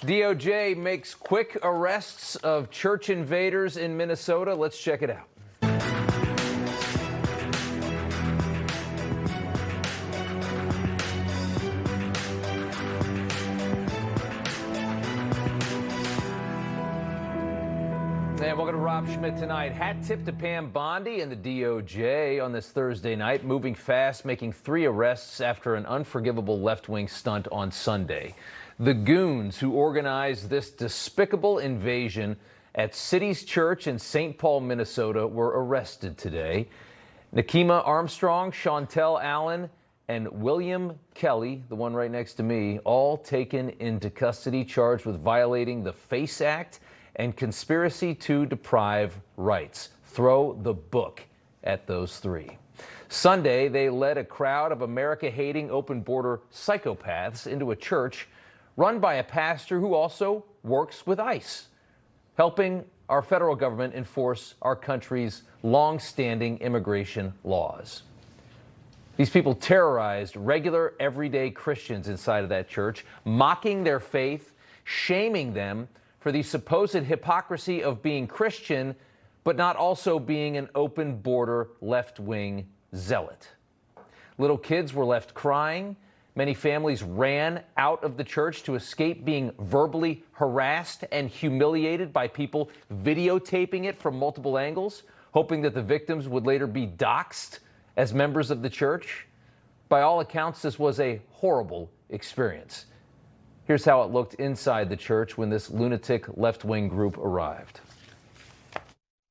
DOJ makes quick arrests of church invaders in Minnesota. Let's check it out. And welcome to Rob Schmitt Tonight. Hat tip to Pam Bondi and the DOJ on this Thursday night, moving fast, making 3 arrests after an unforgivable left-wing stunt on Sunday. The goons who organized this despicable invasion at City's Church in St. Paul, Minnesota, were arrested today. Nakima Armstrong, Chantel Allen, and William Kelly, the one right next to me, all taken into custody, charged with violating the FACE Act and conspiracy to deprive rights. Throw the book at those 3. Sunday, they led a crowd of America-hating, open-border psychopaths into a church run by a pastor who also works with ICE, helping our federal government enforce our country's long-standing immigration laws. These people terrorized regular, everyday Christians inside of that church, mocking their faith, shaming them for the supposed hypocrisy of being Christian, but not also being an open border left-wing zealot. Little kids were left crying. Many families ran out of the church to escape being verbally harassed and humiliated by people videotaping it from multiple angles, hoping that the victims would later be doxxed as members of the church. By all accounts, this was a horrible experience. Here's how it looked inside the church when this lunatic left-wing group arrived.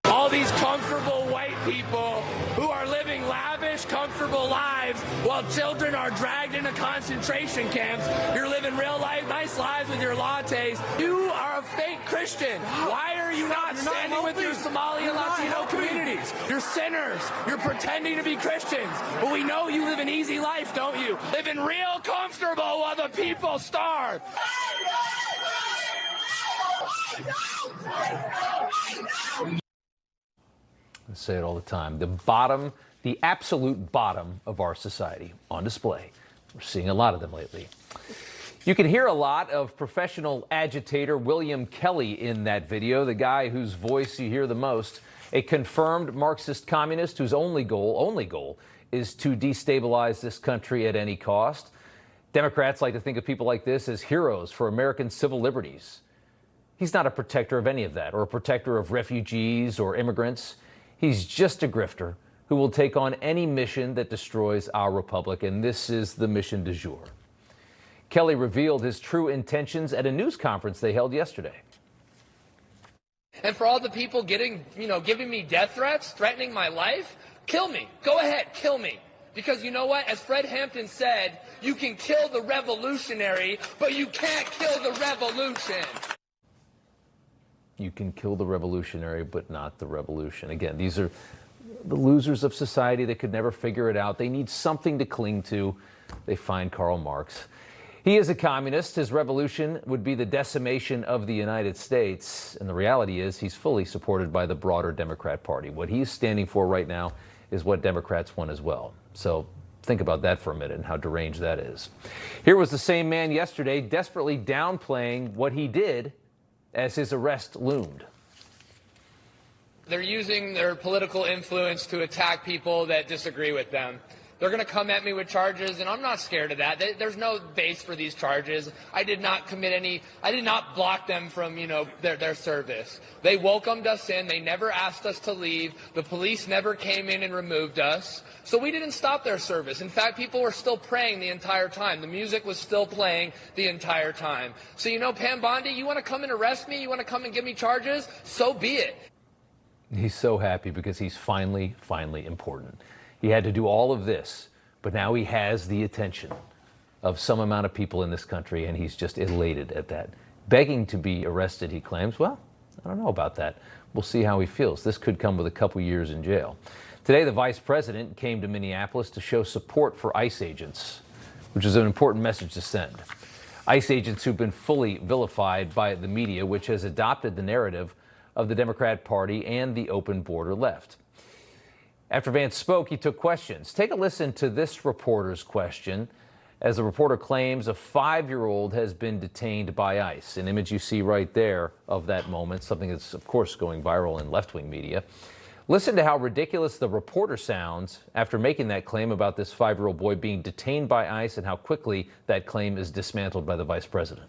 All these comfortable white people who are living lavish, comfortable lives while children are dragged into concentration camps. You're living real life, nice lives with your lattes. You are a fake Christian. Why are you not standing with your Somali and Latino communities? You're sinners. You're pretending to be Christians. But we know you live an easy life, don't you? Living real comfortable while the people starve. I say it all the time. The absolute bottom of our society on display. We're seeing a lot of them lately. You can hear a lot of professional agitator William Kelly in that video, the guy whose voice you hear the most, a confirmed Marxist communist whose only goal is to destabilize this country at any cost. Democrats like to think of people like this as heroes for American civil liberties. He's not a protector of any of that, or a protector of refugees or immigrants. He's just a grifter who will take on any mission that destroys our republic, and this is the mission du jour. Kelly revealed his true intentions at a news conference they held yesterday. And for all the people giving me death threats, threatening my life, kill me. Go ahead, kill me. Because you know what? As Fred Hampton said, you can kill the revolutionary, but you can't kill the revolution. You can kill the revolutionary, but not the revolution. Again, these are the losers of society that could never figure it out. They need something to cling to. They find Karl Marx. He is a communist. His revolution would be the decimation of the United States. And the reality is he's fully supported by the broader Democrat Party. What he's standing for right now is what Democrats want as well. So think about that for a minute and how deranged that is. Here was the same man yesterday desperately downplaying what he did as his arrest loomed. They're using their political influence to attack people that disagree with them. They're going to come at me with charges, and I'm not scared of that. There's no base for these charges. I did not block them from, their service. They welcomed us in. They never asked us to leave. The police never came in and removed us. So we didn't stop their service. In fact, people were still praying the entire time. The music was still playing the entire time. So, Pam Bondi, you want to come and arrest me? You want to come and give me charges? So be it. He's so happy because he's finally important. He had to do all of this, but now he has the attention of some amount of people in this country, and he's just elated at that. Begging to be arrested, he claims. Well, I don't know about that. We'll see how he feels. This could come with a couple years in jail. Today, the vice president came to Minneapolis to show support for ICE agents, which is an important message to send. ICE agents who've been fully vilified by the media, which has adopted the narrative of the Democrat Party and the open border left. After Vance spoke, he took questions. Take a listen to this reporter's question as the reporter claims a 5-year-old has been detained by ICE. An image you see right there of that moment, something that's, of course, going viral in left-wing media. Listen to how ridiculous the reporter sounds after making that claim about this 5-year-old boy being detained by ICE, and how quickly that claim is dismantled by the vice president.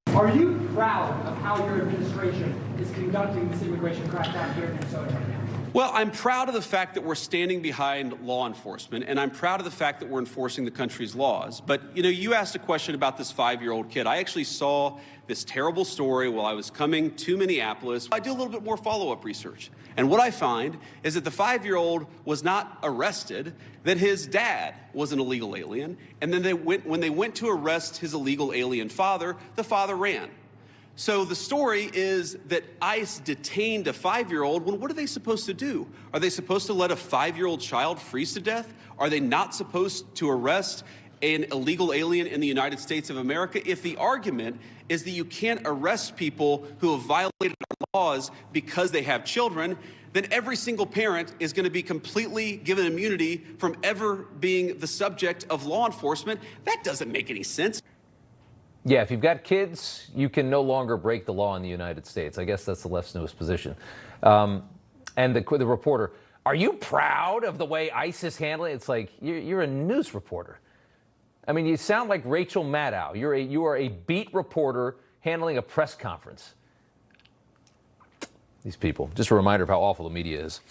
Are you proud of how your administration is conducting this immigration crackdown here in Minnesota right now? Well, I'm proud of the fact that we're standing behind law enforcement, and I'm proud of the fact that we're enforcing the country's laws. But, you asked a question about this 5-year-old kid. I actually saw this terrible story while I was coming to Minneapolis. I do a little bit more follow-up research. And what I find is that the 5-year-old was not arrested, that his dad was an illegal alien, and then when they went to arrest his illegal alien father, the father ran. So the story is that ICE detained a 5-year-old. Well, what are they supposed to do? Are they supposed to let a 5-year-old child freeze to death? Are they not supposed to arrest an illegal alien in the United States of America? If the argument is that you can't arrest people who have violated our laws because they have children, then every single parent is going to be completely given immunity from ever being the subject of law enforcement. That doesn't make any sense. Yeah, if you've got kids, you can no longer break the law in the United States. I guess that's the left's newest position. And the reporter, are you proud of the way ICE is handling it? It's like, you're a news reporter. I mean, you sound like Rachel Maddow. You are a beat reporter handling a press conference. These people, just a reminder of how awful the media is.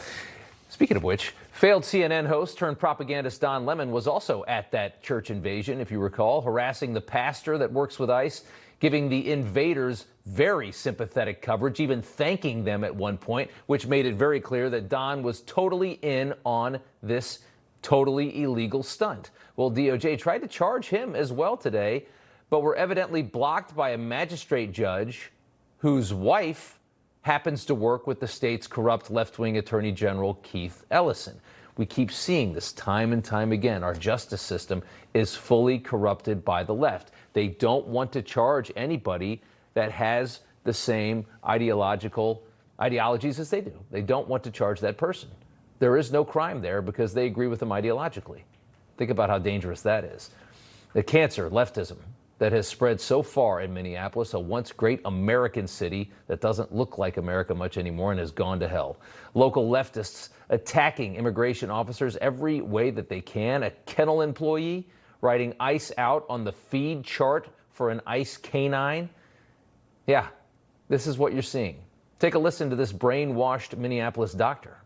Speaking of which, failed CNN host turned propagandist Don Lemon was also at that church invasion, if you recall, harassing the pastor that works with ICE, giving the invaders very sympathetic coverage, even thanking them at one point, which made it very clear that Don was totally in on this totally illegal stunt. Well, DOJ tried to charge him as well today, but were evidently blocked by a magistrate judge whose wife happens to work with the state's corrupt left-wing Attorney General Keith Ellison. We keep seeing this time and time again. Our justice system is fully corrupted by the left. They don't want to charge anybody that has the same ideologies as they do. They don't want to charge that person. There is no crime there because they agree with them ideologically. Think about how dangerous that is. The cancer, leftism, that has spread so far in Minneapolis, a once great American city that doesn't look like America much anymore and has gone to hell. Local leftists attacking immigration officers every way that they can. A kennel employee writing ICE out on the feed chart for an ICE canine. Yeah, this is what you're seeing. Take a listen to this brainwashed Minneapolis doctor.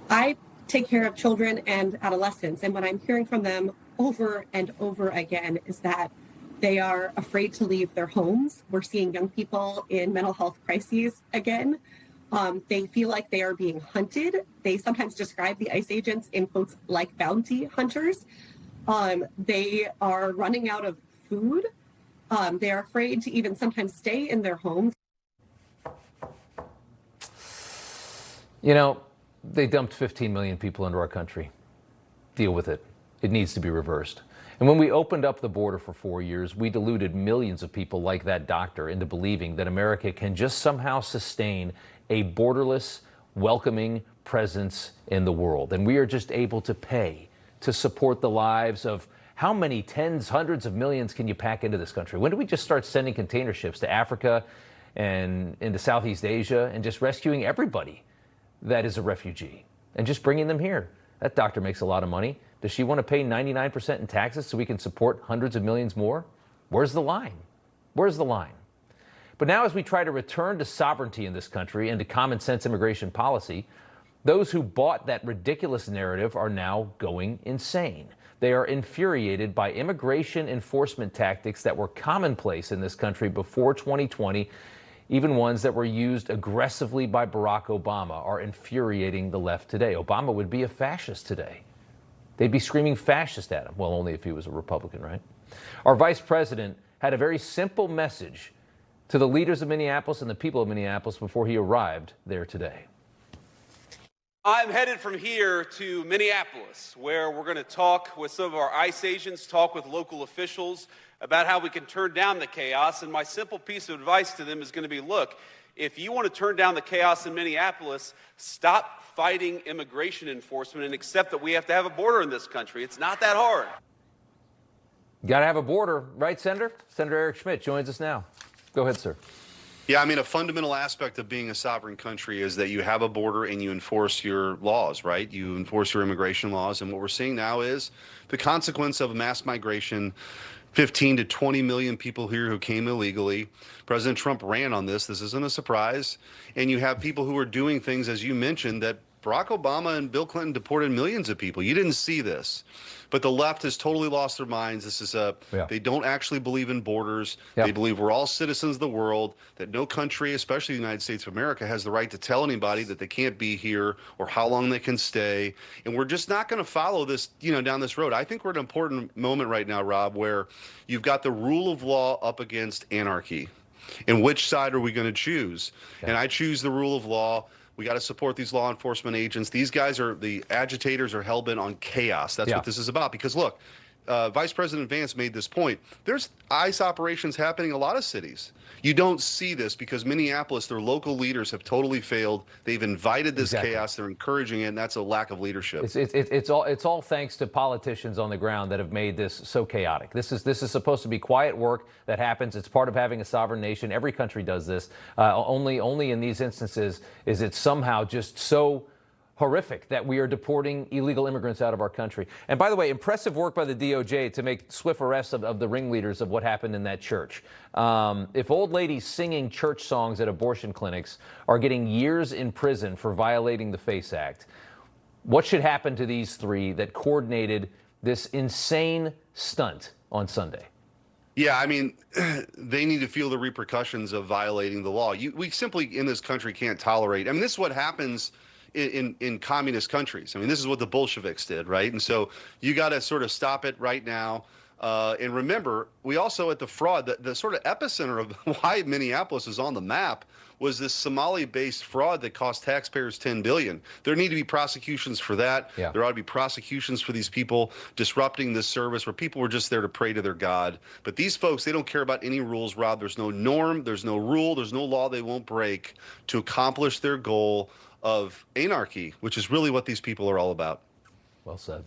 I take care of children and adolescents, and what I'm hearing from them over and over again is that they are afraid to leave their homes. We're seeing young people in mental health crises again. They feel like they are being hunted. They sometimes describe the ICE agents in quotes like bounty hunters. They are running out of food. They are afraid to even sometimes stay in their homes. You know, they dumped 15 million people into our country. Deal with it. It needs to be reversed. And when we opened up the border for 4 years, we deluded millions of people like that doctor into believing that America can just somehow sustain a borderless, welcoming presence in the world. And we are just able to pay to support the lives of how many tens, hundreds of millions can you pack into this country? When do we just start sending container ships to Africa and into Southeast Asia and just rescuing everybody that is a refugee and just bringing them here? That doctor makes a lot of money. Does she want to pay 99% in taxes so we can support hundreds of millions more? Where's the line? Where's the line? But now as we try to return to sovereignty in this country and to common sense immigration policy, those who bought that ridiculous narrative are now going insane. They are infuriated by immigration enforcement tactics that were commonplace in this country before 2020. Even ones that were used aggressively by Barack Obama are infuriating the left today. Obama would be a fascist today. They'd be screaming fascist at him. Well, only if he was a Republican, right? Our vice president had a very simple message to the leaders of Minneapolis and the people of Minneapolis before he arrived there today. I'm headed from here to Minneapolis, where we're going to talk with some of our ICE agents, talk with local officials about how we can turn down the chaos. And my simple piece of advice to them is going to be, look, If you want to turn down the chaos in Minneapolis, stop fighting immigration enforcement and accept that we have to have a border in this country. It's not that hard. Got to have a border, right, Senator? Senator Eric Schmitt joins us now. Go ahead, sir. Yeah, I mean, a fundamental aspect of being a sovereign country is that you have a border and you enforce your laws, right? You enforce your immigration laws. And what we're seeing now is the consequence of mass migration. 15 to 20 million people here who came illegally. President Trump ran on this. This isn't a surprise. And you have people who are doing things, as you mentioned, that Barack Obama and Bill Clinton deported millions of people. You didn't see this. But the left has totally lost their minds. This is they don't actually believe in borders. They believe we're all citizens of the world, that no country, especially the United States of America, has the right to tell anybody that they can't be here or how long they can stay. And we're just not going to follow this, down this road. I think we're at an important moment right now, Rob, where you've got the rule of law up against anarchy. And which side are we going to choose? And I choose the rule of law. We got to support these law enforcement agents. These guys the agitators are hell-bent on chaos. That's what this is about. Because look, Vice President Vance made this point. There's ICE operations happening in a lot of cities. You don't see this because Minneapolis, their local leaders have totally failed. They've invited this chaos. They're encouraging it, and that's a lack of leadership. It's all thanks to politicians on the ground that have made this so chaotic. This is supposed to be quiet work that happens. It's part of having a sovereign nation. Every country does this. Only in these instances is it somehow just so horrific that we are deporting illegal immigrants out of our country. And by the way, impressive work by the DOJ to make swift arrests of the ringleaders of what happened in that church. If old ladies singing church songs at abortion clinics are getting years in prison for violating the FACE Act, what should happen to these three that coordinated this insane stunt on Sunday? Yeah, I mean, they need to feel the repercussions of violating the law. We simply in this country can't tolerate. I mean, this is what happens in communist countries. I mean, this is what the Bolsheviks did, right? And so you got to sort of stop it right now. And remember, we also at the fraud, the sort of epicenter of why Minneapolis is on the map was this Somali-based fraud that cost taxpayers $10 billion. There need to be prosecutions for that. Yeah. There ought to be prosecutions for these people disrupting this service where people were just there to pray to their God. But these folks, they don't care about any rules, Rob. There's no norm, there's no rule, there's no law they won't break to accomplish their goal of anarchy, which is really what these people are all about. Well said.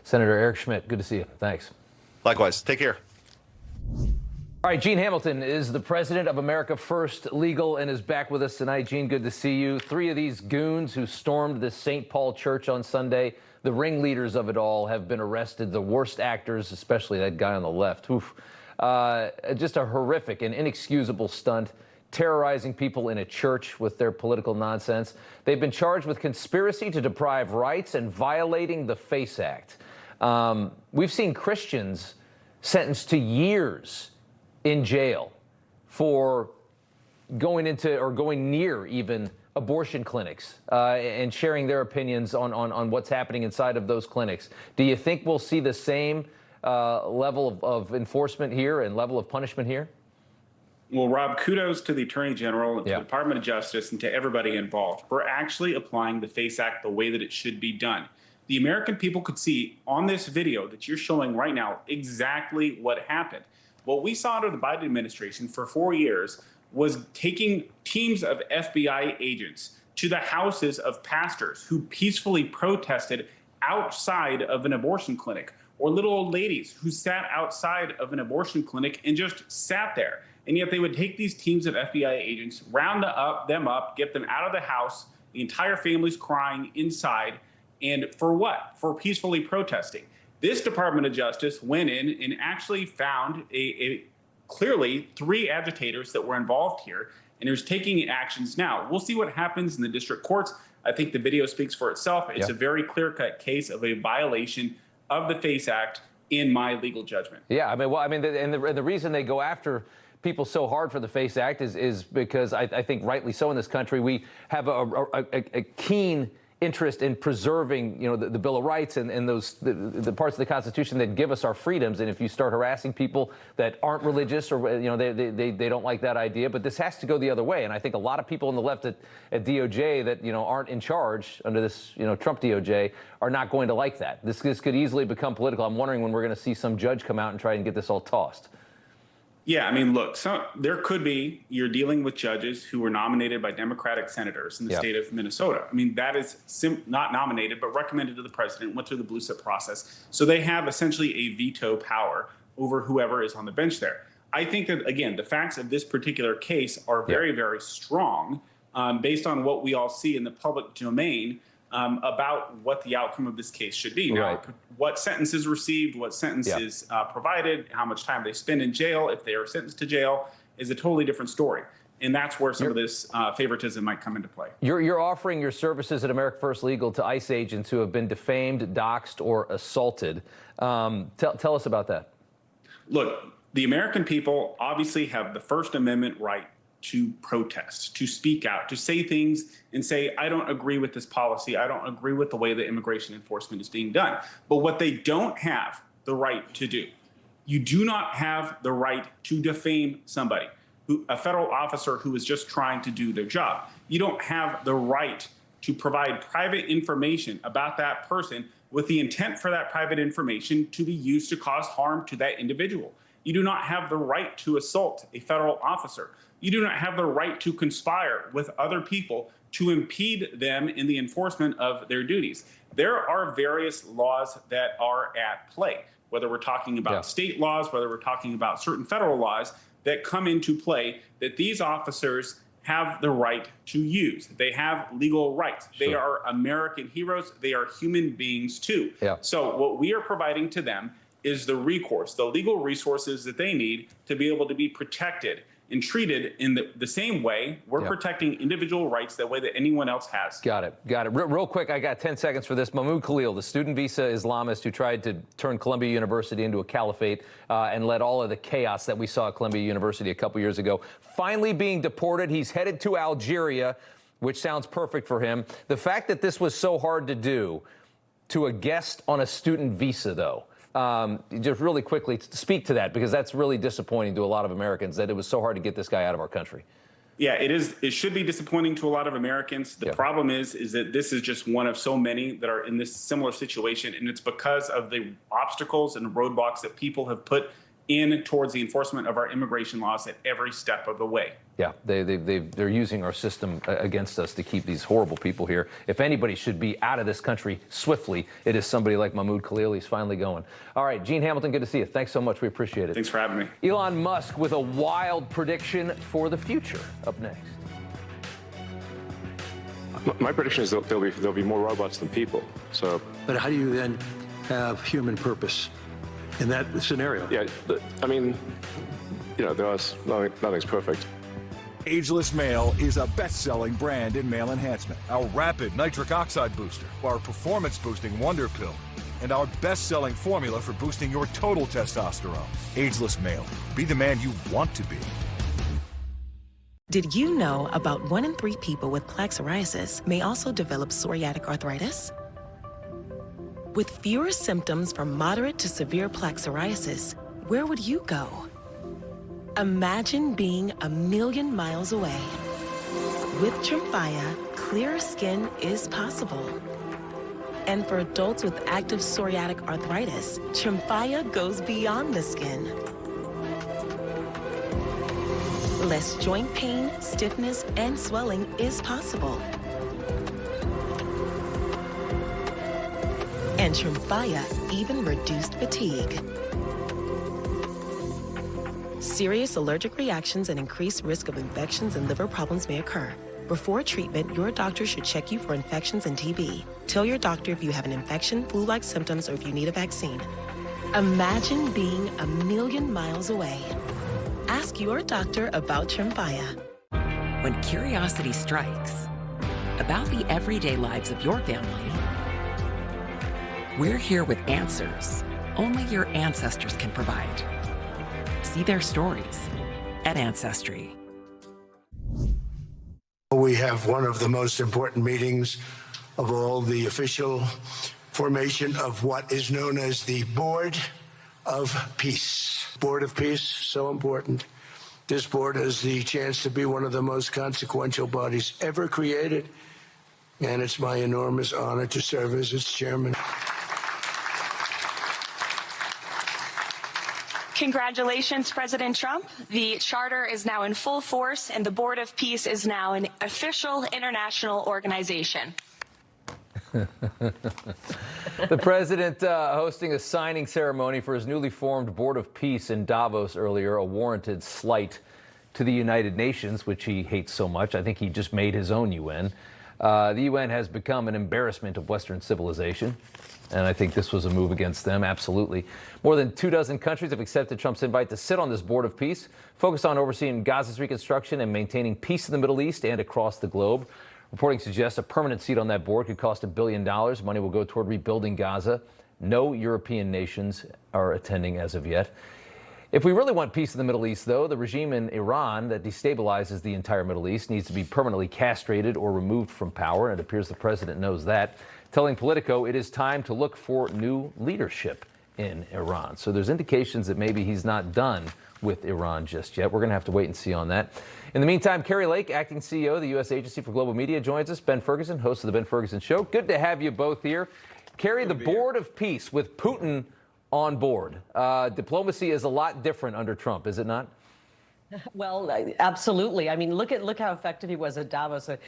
Senator Eric Schmitt, good to see you. Thanks. Likewise. Take care. All right, Gene Hamilton is the president of America First Legal and is back with us tonight. Gene, good to see you. Three of these goons who stormed the St. Paul church on Sunday, the ringleaders of it all, have been arrested. The worst actors, especially that guy on the left. Oof. Just a horrific and inexcusable stunt, terrorizing people in a church with their political nonsense. They've been charged with conspiracy to deprive rights and violating the FACE Act. We've seen Christians sentenced to years in jail for going into or going near even abortion clinics and sharing their opinions on what's happening inside of those clinics. Do you think we'll see the same level of enforcement here and level of punishment here? Well, Rob, kudos to the Attorney General and to the Department of Justice and to everybody involved for actually applying the FACE Act the way that it should be done. The American people could see on this video that you're showing right now exactly what happened. What we saw under the Biden administration for 4 years was taking teams of FBI agents to the houses of pastors who peacefully protested outside of an abortion clinic, or little old ladies who sat outside of an abortion clinic and just sat there. And yet they would take these teams of FBI agents, round them up, get them out of the house, the entire family's crying inside. And for what? For peacefully protesting. This Department of Justice went in and actually found clearly 3 agitators that were involved here, and is taking actions now. We'll see what happens in the district courts. I think the video speaks for itself. It's a very clear-cut case of a violation of the FACE Act in my legal judgment. Yeah, the reason they go after people so hard for the FACE Act is because I think rightly so in this country we have a keen interest in preserving, the Bill of Rights and those the parts of the Constitution that give us our freedoms. And if you start harassing people that aren't religious or they don't like that idea, but this has to go the other way. And I think a lot of people on the left at DOJ that aren't in charge under this Trump DOJ are not going to like that. This could easily become political. I'm wondering when we're going to see some judge come out and try and get this all tossed. Yeah, I mean, look, there could be, you're dealing with judges who were nominated by Democratic senators in the state of Minnesota. I mean, that is not nominated, but recommended to the president, went through the blue slip process. So they have essentially a veto power over whoever is on the bench there. I think that, again, the facts of this particular case are very, very strong based on what we all see in the public domain about what the outcome of this case should be. Now, what sentence is received, what sentence is provided, how much time they spend in jail, if they are sentenced to jail, is a totally different story. And that's where some of this favoritism might come into play. You're offering your services at America First Legal to ICE agents who have been defamed, doxxed, or assaulted. Tell us about that. Look, the American people obviously have the First Amendment right to protest, to speak out, to say things and say, I don't agree with this policy. I don't agree with the way that immigration enforcement is being done. But what they don't have the right to do, you do not have the right to defame somebody, a federal officer who is just trying to do their job. You don't have the right to provide private information about that person with the intent for that private information to be used to cause harm to that individual. You do not have the right to assault a federal officer. You do not have the right to conspire with other people to impede them in the enforcement of their duties. There are various laws that are at play, whether we're talking about state laws, whether we're talking about certain federal laws that come into play that these officers have the right to use. They have legal rights. They are American heroes. They are human beings too. So what we are providing to them is the recourse, the legal resources that they need to be able to be protected and treated in the same way we're protecting individual rights that way that anyone else has. Got it. Real quick, I got 10 seconds for this. Mahmoud Khalil, the student visa Islamist who tried to turn Columbia University into a caliphate and led all of the chaos that we saw at Columbia University a couple years ago, finally being deported. He's headed to Algeria, which sounds perfect for him. The fact that this was so hard to do to a guest on a student visa, though, just really quickly speak to that, because that's really disappointing to a lot of Americans that it was so hard to get this guy out of our country. Yeah, it is. It should be disappointing to a lot of Americans. The problem is that this is just one of so many that are in this similar situation, and it's because of the obstacles and roadblocks that people have put in towards the enforcement of our immigration laws at every step of the way. Yeah, they're using our system against us to keep these horrible people here. If anybody should be out of this country swiftly, it is somebody like Mahmoud Khalil. He's finally going. All right, Gene Hamilton, good to see you. Thanks so much. We appreciate it. Thanks for having me. Elon Musk with a wild prediction for the future. Up next. My prediction is there'll be more robots than people. So, but how do you then have human purpose in that scenario? Yeah, I mean, you know, nothing's perfect. Ageless Male is a best-selling brand in male enhancement. Our rapid nitric oxide booster, our performance-boosting Wonder Pill, and our best-selling formula for boosting your total testosterone. Ageless Male. Be the man you want to be. Did you know about 1 in 3 people with plaque psoriasis may also develop psoriatic arthritis? With fewer symptoms from moderate to severe plaque psoriasis, where would you go? Imagine being 1,000,000 miles away. With Tremfya, clearer skin is possible. And for adults with active psoriatic arthritis, Tremfya goes beyond the skin. Less joint pain, stiffness, and swelling is possible. And Tremfya even reduced fatigue. Serious allergic reactions and increased risk of infections and liver problems may occur. Before treatment, your doctor should check you for infections and TB. Tell your doctor if you have an infection, flu-like symptoms, or if you need a vaccine. Imagine being 1,000,000 miles away. Ask your doctor about Tremfya. When curiosity strikes about the everyday lives of your family, we're here with answers only your ancestors can provide. See their stories at Ancestry. We have one of the most important meetings of all, the official formation of what is known as the Board of Peace. Board of Peace, so important. This board has the chance to be one of the most consequential bodies ever created, and it's my enormous honor to serve as its chairman. Congratulations, President Trump. The charter is now in full force, and the Board of Peace is now an official international organization. The president hosting a signing ceremony for his newly formed Board of Peace in Davos earlier, a warranted slight to the United Nations, which he hates so much. I think he just made his own UN. The UN has become an embarrassment of Western civilization, and I think this was a move against them, absolutely. More than 24 countries have accepted Trump's invite to sit on this Board of Peace, focused on overseeing Gaza's reconstruction and maintaining peace in the Middle East and across the globe. Reporting suggests a permanent seat on that board could cost $1 billion. Money will go toward rebuilding Gaza. No European nations are attending as of yet. If we really want peace in the Middle East, though, the regime in Iran that destabilizes the entire Middle East needs to be permanently castrated or removed from power. And it appears the president knows that, telling Politico it is time to look for new leadership in Iran. So there's indications that maybe he's not done with Iran just yet. We're going to have to wait and see on that. In the meantime, Kari Lake, acting CEO of the U.S. Agency for Global Media, joins us. Ben Ferguson, host of The Ben Ferguson Show. Good to have you both here. Kari, the Board of Peace with Putin on board. Diplomacy is a lot different under Trump, is it not? Well, absolutely. I mean, look how effective he was at Davos. A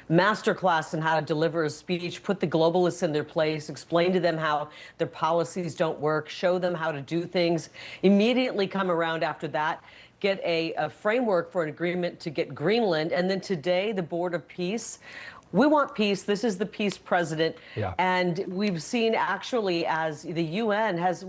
masterclass in how to deliver a speech, put the globalists in their place, explain to them how their policies don't work, show them how to do things. Immediately come around after that, get a framework for an agreement to get Greenland. And then today, the Board of Peace. We want peace. This is the peace president. Yeah. And we've seen actually as the UN has,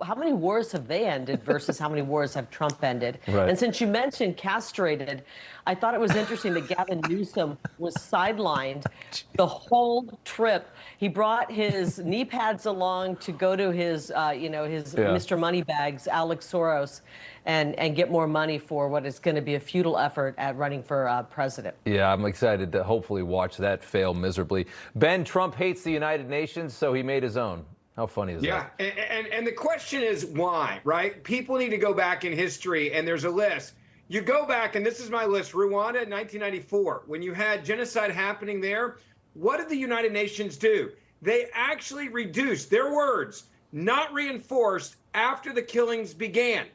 how many wars have they ended versus how many wars have Trump ended? Right. And since you mentioned castrated, I thought it was interesting that Gavin Newsom was sidelined the whole trip. He brought his knee pads along to go to his, Mr. Moneybags, Alex Soros, and get more money for what is going to be a futile effort at running for president. Yeah, I'm excited to hopefully watch that fail miserably. Ben, Trump hates the United Nations, so he made his own. How funny is that? Yeah, and the question is why, right? People need to go back in history, and there's a list. You go back, and this is my list, Rwanda in 1994. When you had genocide happening there, what did the United Nations do? They actually reduced, their words, not reinforced after the killings began.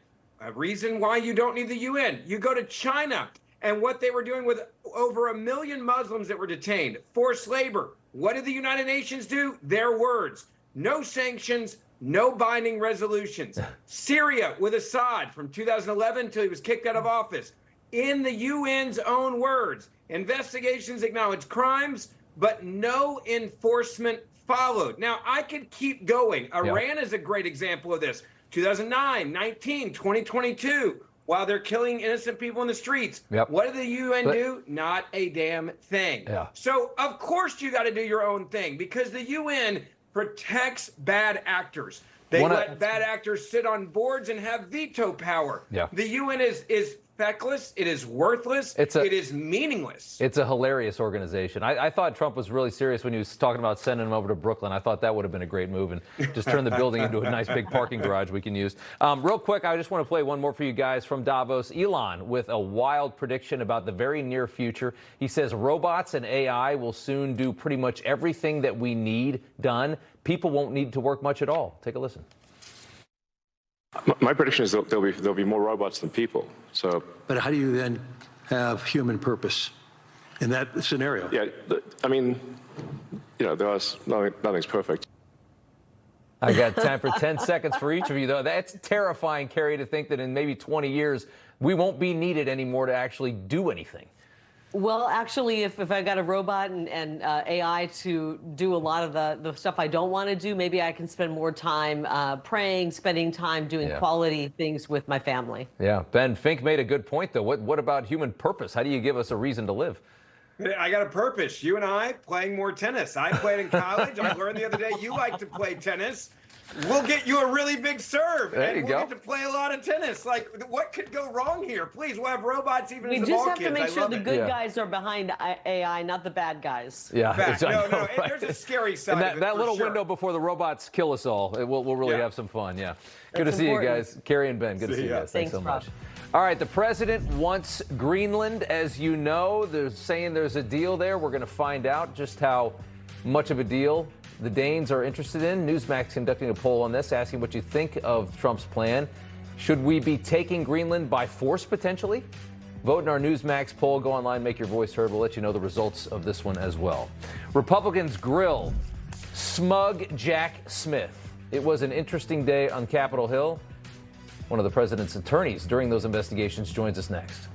A reason why you don't need the UN. You go to China, and what they were doing with over 1 million Muslims that were detained, forced labor. What did the United Nations do? Their words. No sanctions, no binding resolutions. Syria with Assad from 2011 until he was kicked out of office. In the UN's own words, investigations acknowledge crimes, but no enforcement followed. Now, I could keep going. Iran is a great example of this. 2009, 19, 2022, while they're killing innocent people in the streets. What did the UN do? Not a damn thing. So, of course, you got to do your own thing because the UN protects bad actors. They let bad actors sit on boards and have veto power. The UN is feckless. It is worthless. It is meaningless. It's a hilarious organization. I thought Trump was really serious when he was talking about sending him over to Brooklyn. I thought that would have been a great move and just turn the building into a nice big parking garage we can use. Real quick, I just want to play one more for you guys from Davos. Elon with a wild prediction about the very near future. He says robots and AI will soon do pretty much everything that we need done. People won't need to work much at all. Take a listen. My prediction is there'll be more robots than people. So, but how do you then have human purpose in that scenario? Yeah, I mean, nothing's perfect. I got time for 10 seconds for each of you, though. That's terrifying, Kari, to think that in maybe 20 years we won't be needed anymore to actually do anything. Well, actually, if I got a robot and AI to do a lot of the stuff I don't want to do, maybe I can spend more time praying, spending time doing quality things with my family. Yeah. Ben, Fink made a good point, though. What about human purpose? How do you give us a reason to live? I got a purpose. You and I playing more tennis. I played in college. I learned the other day you like to play tennis. We'll get you a really big serve, and we'll get to play a lot of tennis. Like, what could go wrong here? Please, we'll have robots even as the ball kids. We just have to make sure the good guys are behind AI, not the bad guys. Yeah, no. There's a scary side. And that little window before the robots kill us all, we'll really have some fun. Yeah, good to see you guys, Kari and Ben. Good to see you guys. Thanks so much. All right, the president wants Greenland, as you know. They're saying there's a deal there. We're going to find out just how much of a deal the Danes are interested in. Newsmax conducting a poll on this, asking what you think of Trump's plan. Should we be taking Greenland by force potentially? Vote in our Newsmax poll. Go online, make your voice heard. We'll let you know the results of this one as well. Republicans grill smug Jack Smith. It was an interesting day on Capitol Hill. One of the president's attorneys during those investigations joins us next.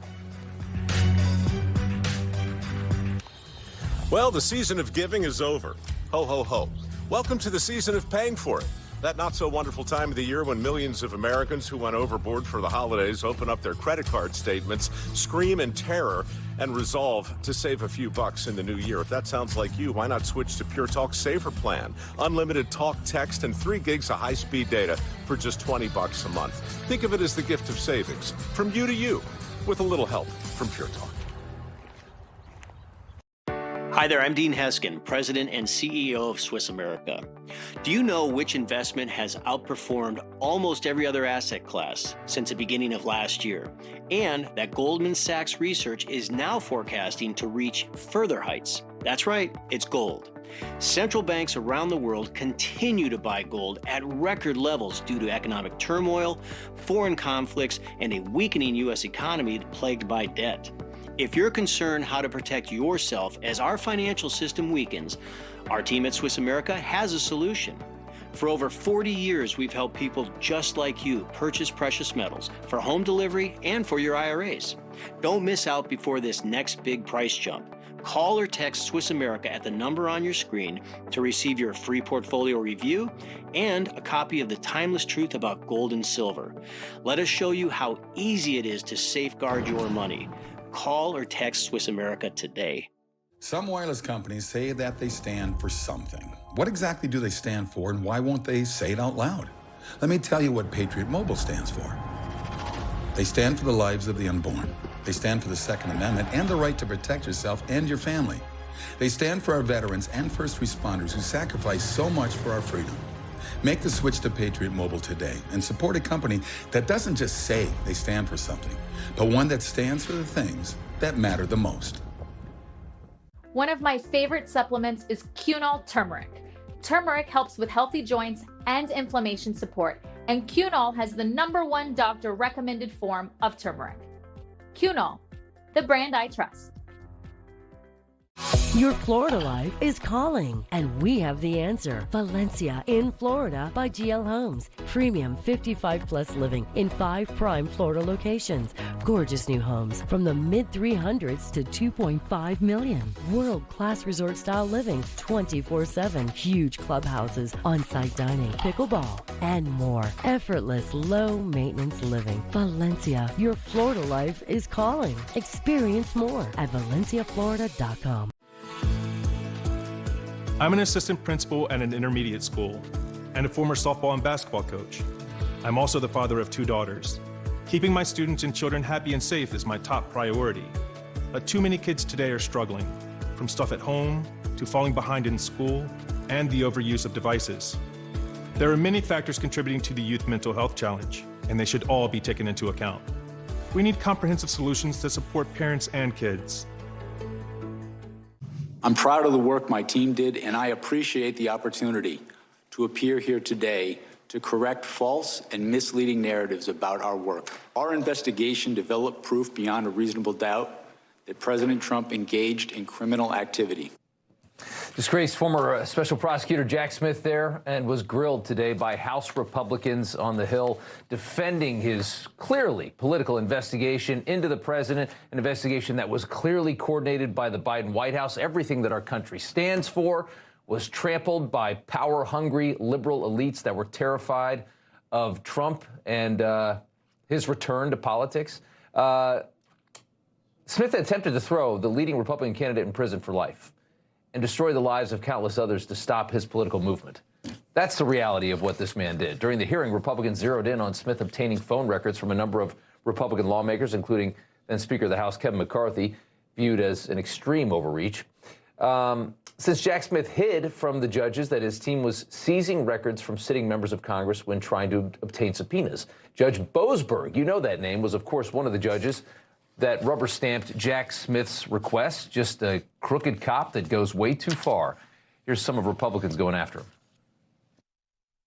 Well, the season of giving is over. Ho, ho, ho. Welcome to the season of paying for it. That not-so-wonderful time of the year when millions of Americans who went overboard for the holidays open up their credit card statements, scream in terror, and resolve to save a few bucks in the new year. If that sounds like you, why not switch to Pure Talk's Saver Plan? Unlimited talk, text, and 3 gigs of high-speed data for just $20 a month. Think of it as the gift of savings, from you to you, with a little help from Pure Talk. Hi there, I'm Dean Heskin, President and CEO of Swiss America. Do you know which investment has outperformed almost every other asset class since the beginning of last year? And that Goldman Sachs research is now forecasting to reach further heights. That's right, it's gold. Central banks around the world continue to buy gold at record levels due to economic turmoil, foreign conflicts, and a weakening U.S. economy plagued by debt. If you're concerned how to protect yourself as our financial system weakens, our team at Swiss America has a solution. For over 40 years, we've helped people just like you purchase precious metals for home delivery and for your IRAs. Don't miss out before this next big price jump. Call or text Swiss America at the number on your screen to receive your free portfolio review and a copy of The Timeless Truth About Gold and Silver. Let us show you how easy it is to safeguard your money. Call or text Swiss America today. Some wireless companies say that they stand for something. What exactly do they stand for, and why won't they say it out loud? Let me tell you what Patriot Mobile stands for. They stand for the lives of the unborn. They stand for the Second Amendment and the right to protect yourself and your family. They stand for our veterans and first responders who sacrifice so much for our freedom. Make the switch to Patriot Mobile today and support a company that doesn't just say they stand for something, but one that stands for the things that matter the most. One of my favorite supplements is Kimmel turmeric. Turmeric helps with healthy joints and inflammation support, and Kimmel has the #1 doctor recommended form of turmeric. Kimmel, the brand I trust. Your Florida life is calling, and we have the answer. Valencia in Florida by GL Homes. Premium 55-plus living in 5 prime Florida locations. Gorgeous new homes from the mid-300s to $2.5 million. World-class resort-style living 24/7. Huge clubhouses, on-site dining, pickleball, and more. Effortless, low-maintenance living. Valencia, your Florida life is calling. Experience more at valenciaflorida.com. I'm an assistant principal at an intermediate school and a former softball and basketball coach. I'm also the father of 2 daughters. Keeping my students and children happy and safe is my top priority. But too many kids today are struggling, from stuff at home to falling behind in school and the overuse of devices. There are many factors contributing to the youth mental health challenge, and they should all be taken into account. We need comprehensive solutions that support parents and kids. I'm proud of the work my team did, and I appreciate the opportunity to appear here today to correct false and misleading narratives about our work. Our investigation developed proof beyond a reasonable doubt that President Trump engaged in criminal activity. Disgraced former special prosecutor Jack Smith there, and was grilled today by House Republicans on the Hill, defending his clearly political investigation into the president, an investigation that was clearly coordinated by the Biden White House. Everything that our country stands for was trampled by power-hungry liberal elites that were terrified of Trump and his return to politics. Smith attempted to throw the leading Republican candidate in prison for life and destroy the lives of countless others to stop his political movement. That's the reality of what this man did. During the hearing, Republicans zeroed in on Smith obtaining phone records from a number of Republican lawmakers, including then Speaker of the House Kevin McCarthy, viewed as an extreme overreach. Since Jack Smith hid from the judges that his team was seizing records from sitting members of Congress when trying to obtain subpoenas. Judge Boasberg, you know that name, was of course one of the judges that rubber-stamped Jack Smith's request, just a crooked cop that goes way too far. Here's some of Republicans going after him.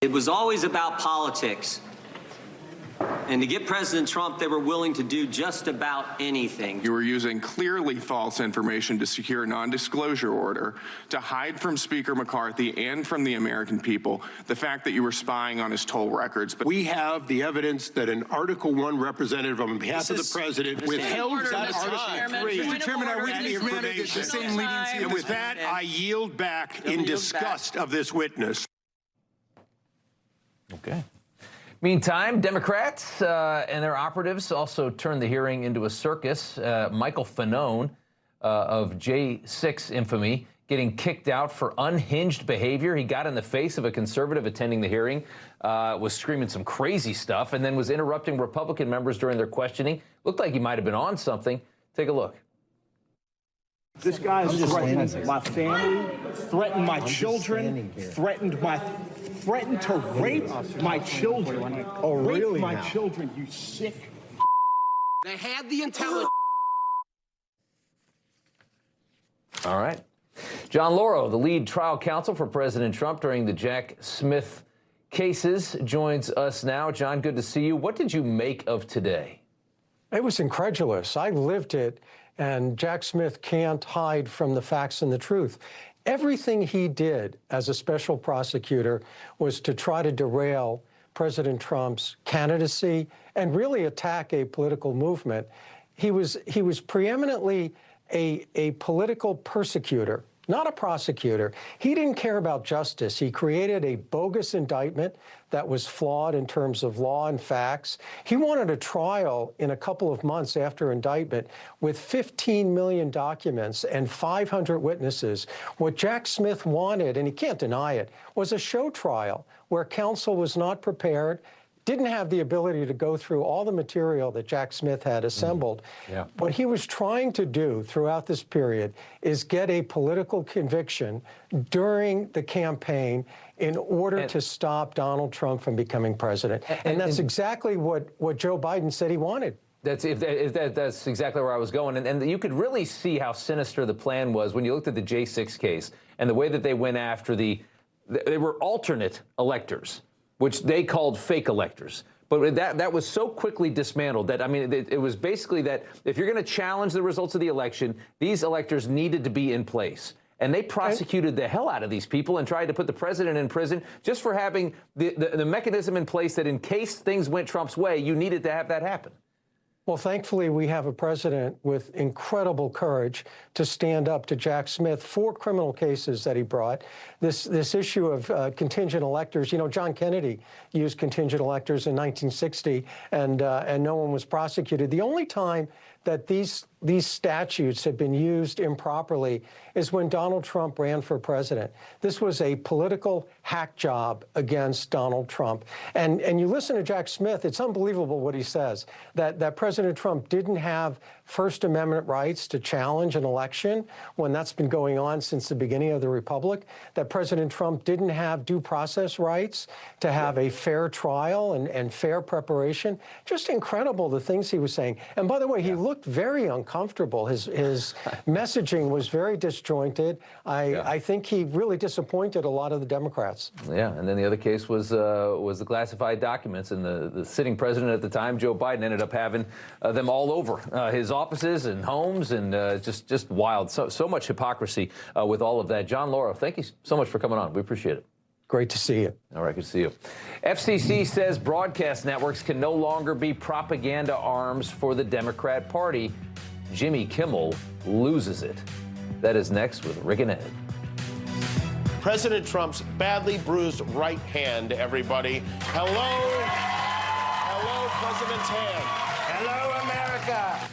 It was always about politics. And to get President Trump, they were willing to do just about anything. You were using clearly false information to secure a non-disclosure order, to hide from Speaker McCarthy and from the American people the fact that you were spying on his toll records. But we have the evidence that an Article 1 representative on behalf of the president withheld that Article 3. Mr. Chairman, I witnessed the same leniency. And with that, I yield back in disgust of this witness. Okay. Meantime, Democrats and their operatives also turned the hearing into a circus. Michael Fanone of J6 infamy getting kicked out for unhinged behavior. He got in the face of a conservative attending the hearing, was screaming some crazy stuff, and then was interrupting Republican members during their questioning. Looked like he might have been on something. Take a look. This guy is threatening my family, threatened my children, threatened to rape my children. Oh, really? Rape my children, you sick. They had the intelligence. All right. John Lauro, the lead trial counsel for President Trump during the Jack Smith cases, joins us now. John, good to see you. What did you make of today? It was incredulous. I lived it, and Jack Smith can't hide from the facts and the truth. Everything he did as a special prosecutor was to try to derail President Trump's candidacy and really attack a political movement. He was preeminently a political persecutor, not a prosecutor. He didn't care about justice. He created a bogus indictment that was flawed in terms of law and facts. He wanted a trial in a couple of months after indictment with 15 million documents and 500 witnesses. What Jack Smith wanted, and he can't deny it, was a show trial where counsel was not prepared, didn't have the ability to go through all the material that Jack Smith had assembled. Yeah. What he was trying to do throughout this period is get a political conviction during the campaign in order to stop Donald Trump from becoming president. And that's exactly what Joe Biden said he wanted. That's exactly where I was going. And you could really see how sinister the plan was when you looked at the J6 case and the way that they went after they were alternate electors, which they called fake electors. But that was so quickly dismantled that, I mean, it was basically that if you're going to challenge the results of the election, these electors needed to be in place. And they prosecuted the hell out of these people and tried to put the president in prison just for having the mechanism in place that in case things went Trump's way, you needed to have that happen. Well, thankfully, we have a president with incredible courage to stand up to Jack Smith. 4 criminal cases that he brought. This issue of contingent electors. You know, John Kennedy used contingent electors in 1960, and no one was prosecuted. The only time that these statutes have been used improperly is when Donald Trump ran for president. This was a political hack job against Donald Trump. And you listen to Jack Smith, it's unbelievable what he says, that President Trump didn't have First Amendment rights to challenge an election when that's been going on since the beginning of the Republic, that President Trump didn't have due process rights to have a fair trial and fair preparation. Just incredible, the things he was saying. And by the way, he looked very uncomfortable. His messaging was very disjointed. I think he really disappointed a lot of the Democrats. Yeah, and then the other case was the classified documents, and the sitting president at the time, Joe Biden, ended up having them all over his offices and homes, and just wild. So much hypocrisy with all of that. John Lauro, thank you so much for coming on. We appreciate it. Great to see you. All right, good to see you. FCC says broadcast networks can no longer be propaganda arms for the Democrat Party. Jimmy Kimmel loses it. That is next with Rick and Ed. President Trump's badly bruised right hand, everybody. Hello, President's hand. Hello, America.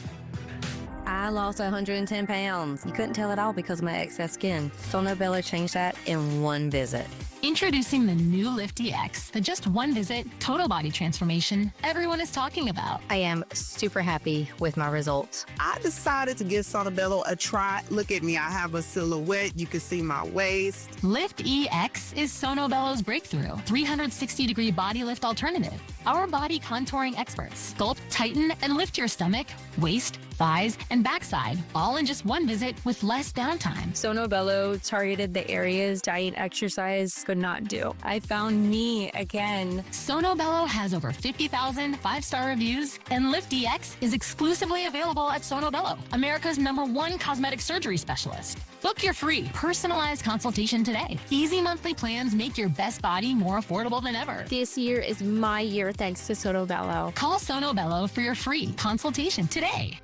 I lost 110 pounds. You couldn't tell at all because of my excess skin. Sono Bello changed that in one visit. Introducing the new Lift EX, the just one visit total body transformation everyone is talking about. I am super happy with my results. I decided to give Sono Bello a try. Look at me, I have a silhouette. You can see my waist. Lift EX is Sono Bello's breakthrough 360-degree body lift alternative. Our body contouring experts sculpt, tighten, and lift your stomach, waist, thighs, and backside, all in just one visit with less downtime. Sono Bello targeted the areas diet, exercise, could not do. I found me again. Sono Bello has over 50,000 five-star reviews, and Lift DX is exclusively available at Sono Bello, America's #1 cosmetic surgery specialist. Book your free, personalized consultation today. Easy monthly plans make your best body more affordable than ever. This year is my year thanks to Sono Bello. Call Sono Bello for your free consultation today.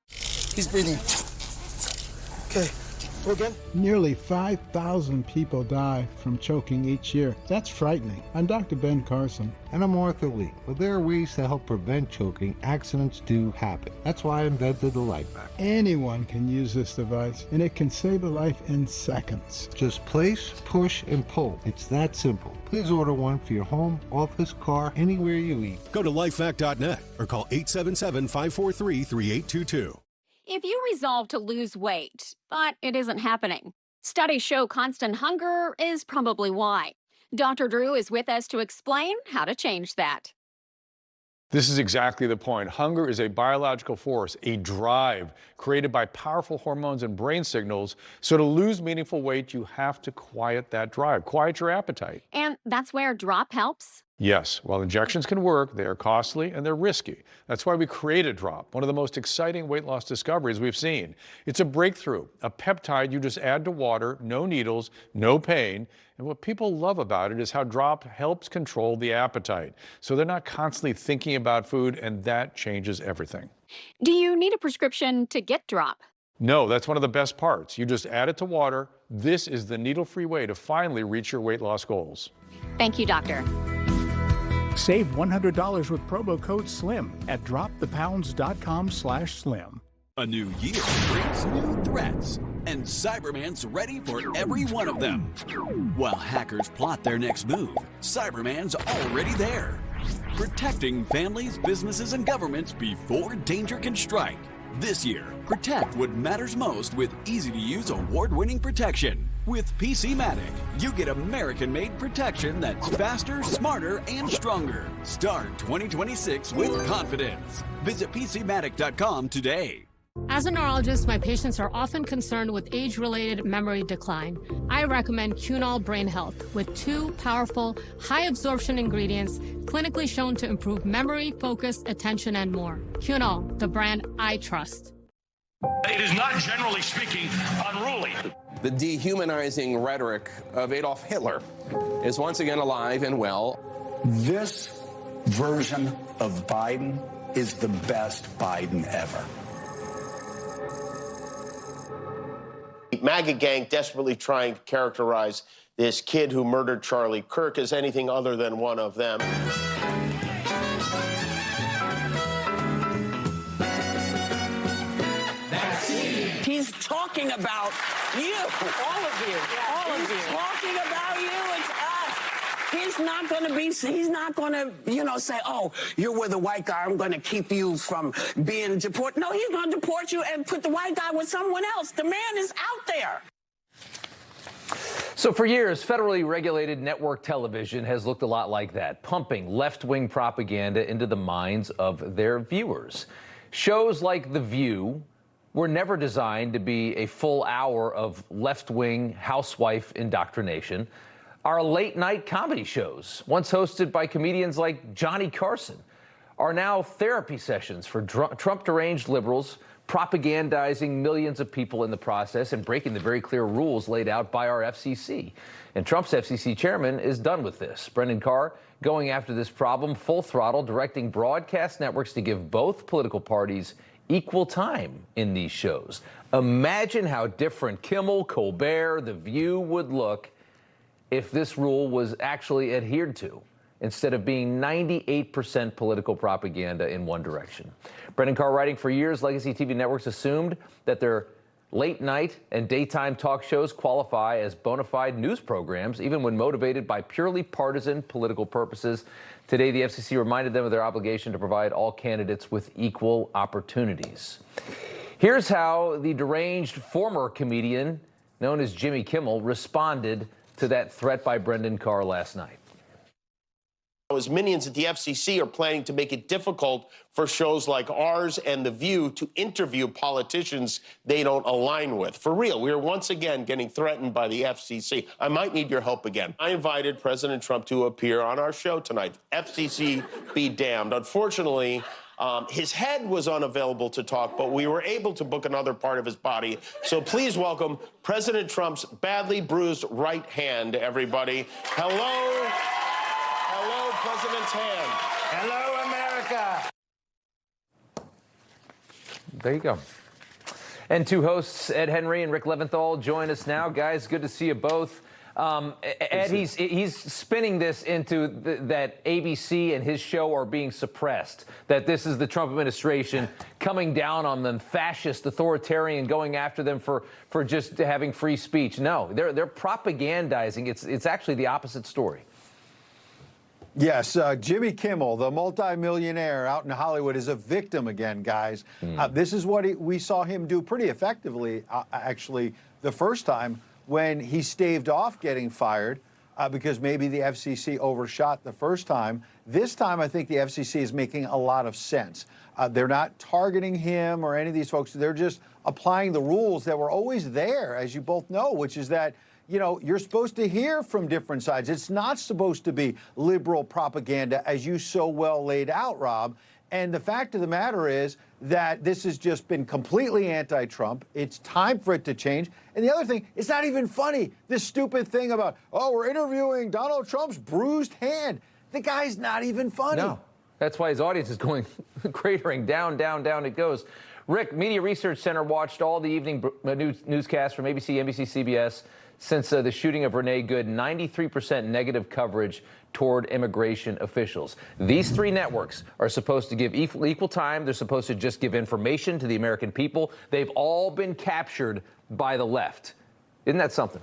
He's breathing. Okay, go again. Nearly 5,000 people die from choking each year. That's frightening. I'm Dr. Ben Carson. And I'm Arthur Lee. Well, there are ways to help prevent choking. Accidents do happen. That's why I invented the LifeVac. Anyone can use this device, and it can save a life in seconds. Just place, push, and pull. It's that simple. Please order one for your home, office, car, anywhere you eat. Go to lifevac.net or call 877-543-3822. If you resolve to lose weight, but it isn't happening, studies show constant hunger is probably why. Dr. Drew is with us to explain how to change that. This is exactly the point. Hunger is a biological force, a drive created by powerful hormones and brain signals. So to lose meaningful weight, you have to quiet that drive, quiet your appetite. And that's where Drop helps? Yes, while injections can work, they are costly and they're risky. That's why we created Drop, one of the most exciting weight loss discoveries we've seen. It's a breakthrough, a peptide you just add to water, no needles, no pain. And what people love about it is how Drop helps control the appetite. So they're not constantly thinking about food, and that changes everything. Do you need a prescription to get Drop? No, that's one of the best parts. You just add it to water. This is the needle-free way to finally reach your weight loss goals. Thank you, doctor. Save $100 with promo code SLIM at dropthepounds.com/slim. A new year brings new threats, and Cyberman's ready for every one of them. While hackers plot their next move, Cyberman's already there, protecting families, businesses, and governments before danger can strike. This year, protect what matters most with easy-to-use, award-winning protection. With PCmatic, you get American-made protection that's faster, smarter, and stronger. Start 2026 with confidence. Visit PCmatic.com today. As a neurologist, my patients are often concerned with age-related memory decline. I recommend Cunol Brain Health with 2 powerful, high-absorption ingredients clinically shown to improve memory, focus, attention, and more. Cunol, the brand I trust. It is not, generally speaking, unruly. The dehumanizing rhetoric of Adolf Hitler is once again alive and well. This version of Biden is the best Biden ever. MAGA gang desperately trying to characterize this kid who murdered Charlie Kirk as anything other than one of them. He's talking about you. All of you. All of you. He's talking about you. It's us. He's not going to say, oh, you're with a white guy. I'm going to keep you from being deported. No, he's going to deport you and put the white guy with someone else. The man is out there. So for years, federally regulated network television has looked a lot like that, pumping left-wing propaganda into the minds of their viewers. Shows like The View were never designed to be a full hour of left-wing housewife indoctrination. Our late-night comedy shows, once hosted by comedians like Johnny Carson, are now therapy sessions for Trump-deranged liberals, propagandizing millions of people in the process and breaking the very clear rules laid out by our FCC. And Trump's FCC chairman is done with this. Brendan Carr going after this problem full throttle, directing broadcast networks to give both political parties equal time in these shows. Imagine how different Kimmel, Colbert, The View would look if this rule was actually adhered to, instead of being 98% political propaganda in one direction. Brendan Carr writing, for years, legacy TV networks assumed that their late night and daytime talk shows qualify as bona fide news programs, even when motivated by purely partisan political purposes. Today, the FCC reminded them of their obligation to provide all candidates with equal opportunities. Here's how the deranged former comedian known as Jimmy Kimmel responded to that threat by Brendan Carr last night. His minions at the FCC are planning to make it difficult for shows like ours and The View to interview politicians they don't align with. For real, we are once again getting threatened by the FCC. I might need your help again. I invited President Trump to appear on our show tonight. FCC be damned. Unfortunately, his head was unavailable to talk, but we were able to book another part of his body. So please welcome President Trump's badly bruised right hand, everybody. Hello. Hello, President's hand. Hello, America. There you go. And two hosts, Ed Henry and Rick Leventhal, join us now. Guys, good to see you both. Ed, he's spinning this into that ABC and his show are being suppressed, that this is the Trump administration coming down on them, fascist, authoritarian, going after them for just having free speech. No, they're propagandizing. It's actually the opposite story. Yes, Jimmy Kimmel, the multimillionaire out in Hollywood, is a victim again, guys. This is what we saw him do pretty effectively, actually, the first time when he staved off getting fired because maybe the FCC overshot the first time. This time, I think the FCC is making a lot of sense. They're not targeting him or any of these folks. They're just applying the rules that were always there, as you both know, which is that you're supposed to hear from different sides. It's not supposed to be liberal propaganda, as you so well laid out, Rob. And the fact of the matter is that this has just been completely anti-Trump. It's time for it to change. And the other thing, it's not even funny, this stupid thing about, we're interviewing Donald Trump's bruised hand. The guy's not even funny. No, that's why his audience is going cratering down, down, down it goes. Rick, Media Research Center watched all the evening newscasts from ABC, NBC, CBS. Since the shooting of Renee Good, 93% negative coverage toward immigration officials. These three networks are supposed to give equal time. They're supposed to just give information to the American people. They've all been captured by the left. Isn't that something?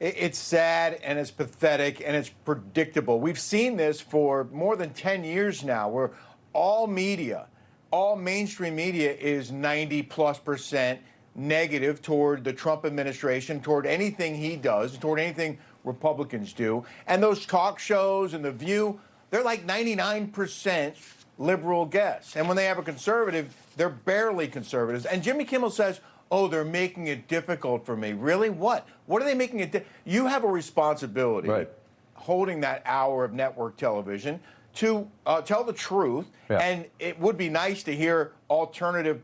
It's sad and it's pathetic and it's predictable. We've seen this for more than 10 years now, where all media, all mainstream media is 90+% negative toward the Trump administration, toward anything he does, toward anything Republicans do. And those talk shows and The View, they're like 99% liberal guests. And when they have a conservative, they're barely conservatives. And Jimmy Kimmel says, they're making it difficult for me. Really? What? What are they making it You have a responsibility, right, holding that hour of network television, to tell the truth. Yeah. And it would be nice to hear alternative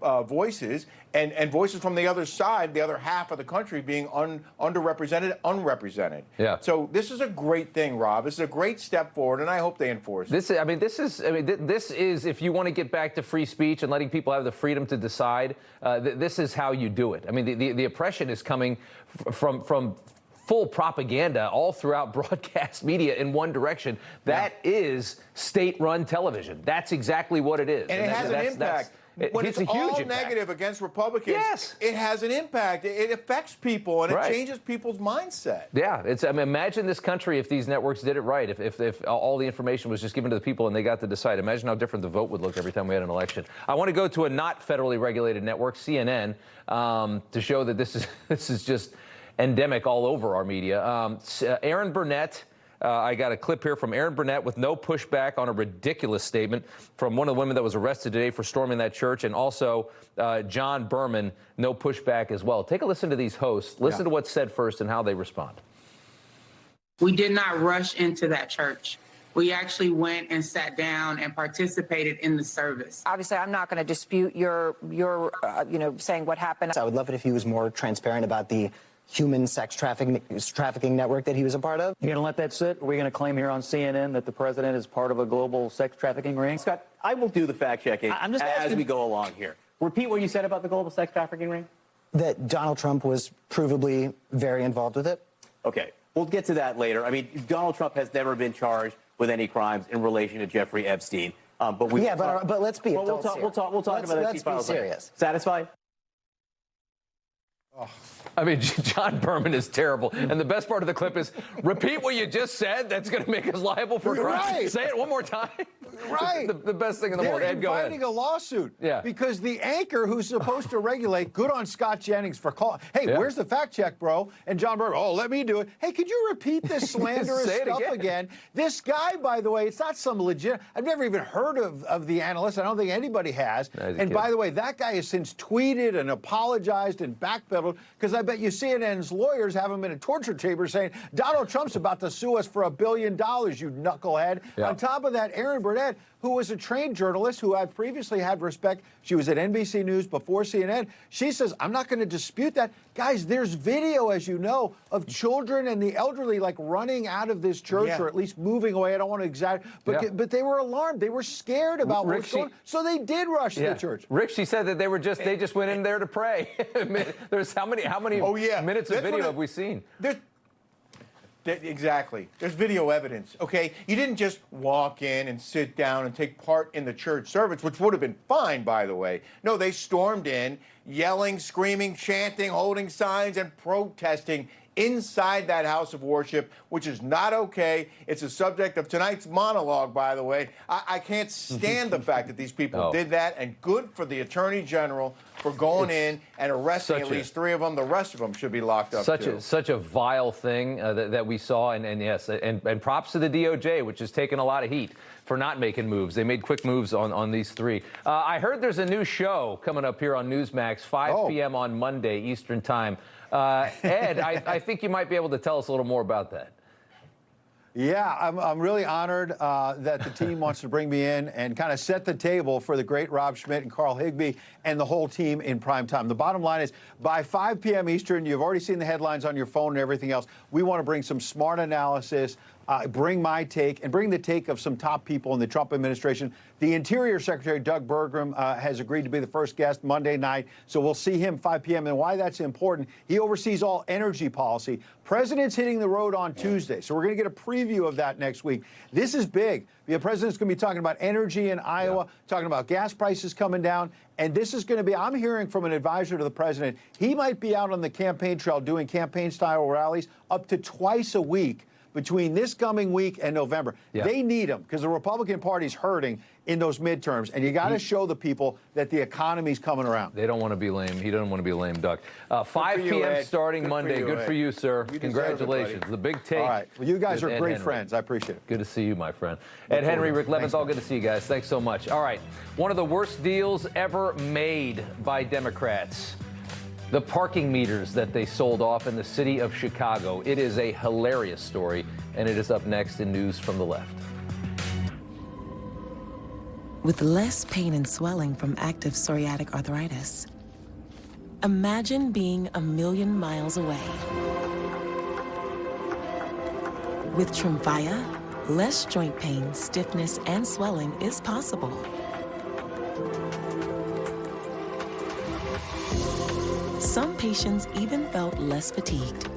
voices and voices from the other side, the other half of the country being underrepresented, unrepresented. Yeah. So this is a great thing, Rob. This is a great step forward, and I hope they enforce it. This is if you want to get back to free speech and letting people have the freedom to decide, this is how you do it. I mean, the oppression is coming from full propaganda all throughout broadcast media in one direction. That is state-run television. That's exactly what it is. And it has an impact. When it's all negative against Republicans, yes, it has an impact. It affects people, and it changes people's mindset. Yeah, imagine this country if these networks did it right, if all the information was just given to the people and they got to decide. Imagine how different the vote would look every time we had an election. I want to go to a not federally regulated network, CNN, to show that this is just endemic all over our media. Aaron Burnett, I got a clip here from Aaron Burnett with no pushback on a ridiculous statement from one of the women that was arrested today for storming that church, and also John Berman, no pushback as well. Take a listen to these hosts. Listen to what's said first and how they respond. We did not rush into that church. We actually went and sat down and participated in the service. Obviously, I'm not going to dispute your saying what happened. I would love it if he was more transparent about the human sex trafficking network that he was a part of. You're going to let that sit? Are we going to claim here on CNN that the president is part of a global sex trafficking ring? Scott, I will do the fact-checking as we go along here. Repeat what you said about the global sex trafficking ring. That Donald Trump was provably very involved with it. Okay, we'll get to that later. I mean, Donald Trump has never been charged with any crimes in relation to Jeffrey Epstein. But let's be adults here. We'll talk about that. Let's be serious. Satisfied? I mean, John Berman is terrible. And the best part of the clip is, repeat what you just said. That's going to make us liable for crime. Right. Say it one more time. Right. The best thing in the world. They're Ed, go ahead. inviting a lawsuit. Yeah. Because the anchor who's supposed to regulate, good on Scott Jennings for calling. Hey, where's the fact check, bro? And John Berman, let me do it. Hey, could you repeat this slanderous Say it stuff again? This guy, by the way, it's not some legit. I've never even heard of the analyst. I don't think anybody has. And by the way, that guy has since tweeted and apologized and backpedaled, because I bet you CNN's lawyers have him in a torture chamber saying, Donald Trump's about to sue us for $1 billion, you knucklehead. Yeah. On top of that, Erin Burnett, who was a trained journalist who I've previously had respect. She was at NBC News before CNN. She says, I'm not going to dispute that. Guys, there's video, as you know, of children and the elderly like running out of this church or at least moving away. I don't want to exaggerate, but they were alarmed. They were scared about what's going on. So they did rush the church. Rick, she said that they just went in there to pray. There's how many minutes of video have we seen? Exactly. There's video evidence, okay? You didn't just walk in and sit down and take part in the church service, which would have been fine, by the way. No, they stormed in, yelling, screaming, chanting, holding signs, and protesting inside that house of worship, which is not okay. It's a subject of tonight's monologue, by the way. I can't stand the fact that these people did that, and good for the Attorney General for going in and arresting at least 3 of them. The rest of them should be locked up, Such a vile thing that we saw, and props to the DOJ, which has taken a lot of heat for not making moves. They made quick moves on these 3. I heard there's a new show coming up here on Newsmax, 5 p.m. on Monday, Eastern Time. Ed, I think you might be able to tell us a little more about that. Yeah, I'm really honored that the team wants to bring me in and kind of set the table for the great Rob Schmitt and Carl Higbie and the whole team in prime time. The bottom line is, by 5 p.m. Eastern, you've already seen the headlines on your phone and everything else. We want to bring some smart analysis, bring my take, and bring the take of some top people in the Trump administration. The Interior Secretary, Doug Burgum, has agreed to be the first guest Monday night, so we'll see him 5 p.m. And why that's important, he oversees all energy policy. President's hitting the road on Tuesday, so we're going to get a preview of that next week. This is big. The president's going to be talking about energy in Iowa, talking about gas prices coming down, and this is going to be, I'm hearing from an advisor to the president, he might be out on the campaign trail doing campaign-style rallies up to twice a week between this coming week and November. They need him because the Republican Party's hurting in those midterms, and you got to show the people that the economy's coming around. They don't want to be lame. He doesn't want to be a lame duck. 5 p.m. starting Monday. Good for you, sir. Congratulations. The big take. All right. Well, you guys are great Henry. friends. I appreciate it. Good to see you, my friend. Ed Henry, Rick Leventhal, good to see you guys. Thanks so much. All right. One of the worst deals ever made by Democrats. The parking meters that they sold off in the city of Chicago. It is a hilarious story, and it is up next in News from the Left. With less pain and swelling from active psoriatic arthritis, imagine being 1,000,000 miles away. With Tremfya, less joint pain, stiffness, and swelling is possible. Some patients even felt less fatigued.